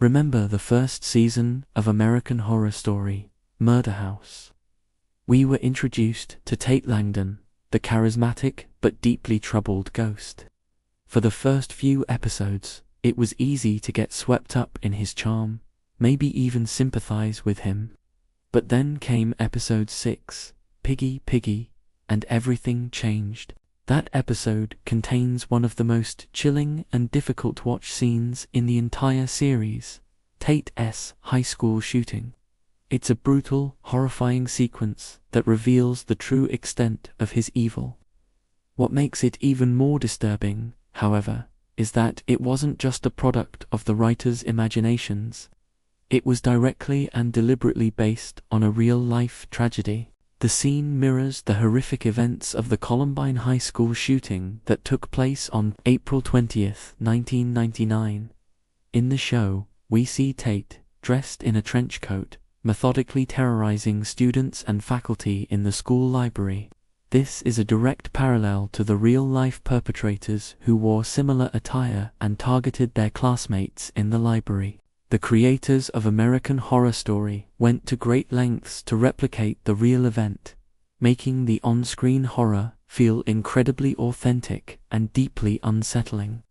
Remember the first season of American Horror Story, Murder House? We were introduced to Tate Langdon, the charismatic but deeply troubled ghost. For the first few episodes, it was easy to get swept up in his charm, maybe even sympathize with him. But then came episode 6, Piggy Piggy, and everything changed. That episode contains one of the most chilling and difficult to watch scenes in the entire series, Tate's high school shooting. It's a brutal, horrifying sequence that reveals the true extent of his evil. What makes it even more disturbing, however, is that it wasn't just a product of the writer's imaginations. It was directly and deliberately based on a real-life tragedy. The scene mirrors the horrific events of the Columbine High School shooting that took place on April 20th, 1999. In the show, we see Tate, dressed in a trench coat, methodically terrorizing students and faculty in the school library. This is a direct parallel to the real-life perpetrators who wore similar attire and targeted their classmates in the library. The creators of American Horror Story went to great lengths to replicate the real event, making the on-screen horror feel incredibly authentic and deeply unsettling.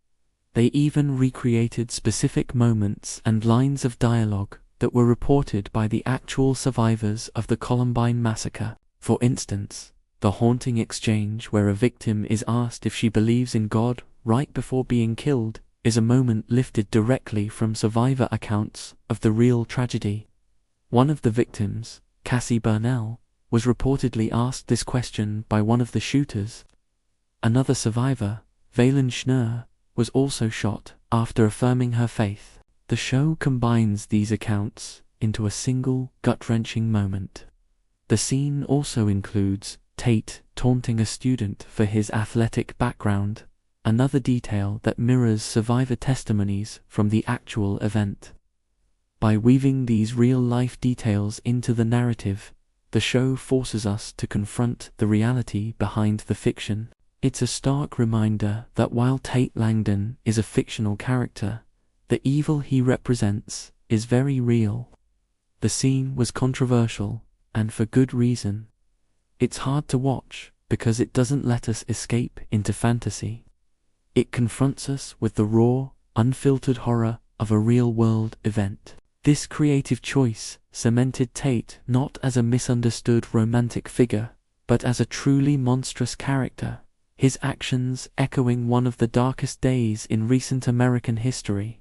They even recreated specific moments and lines of dialogue that were reported by the actual survivors of the Columbine massacre. For instance, the haunting exchange where a victim is asked if she believes in God right before being killed is a moment lifted directly from survivor accounts of the real tragedy. One of the victims, Cassie Burnell, was reportedly asked this question by one of the shooters. Another survivor, Valen Schnurr, was also shot after affirming her faith. The show combines these accounts into a single, gut-wrenching moment. The scene also includes Tate taunting a student for his athletic background, another detail that mirrors survivor testimonies from the actual event. By weaving these real-life details into the narrative, the show forces us to confront the reality behind the fiction. It's a stark reminder that while Tate Langdon is a fictional character, the evil he represents is very real. The scene was controversial, and for good reason. It's hard to watch because it doesn't let us escape into fantasy. It confronts us with the raw, unfiltered horror of a real-world event. This creative choice cemented Tate not as a misunderstood romantic figure, but as a truly monstrous character, his actions echoing one of the darkest days in recent American history.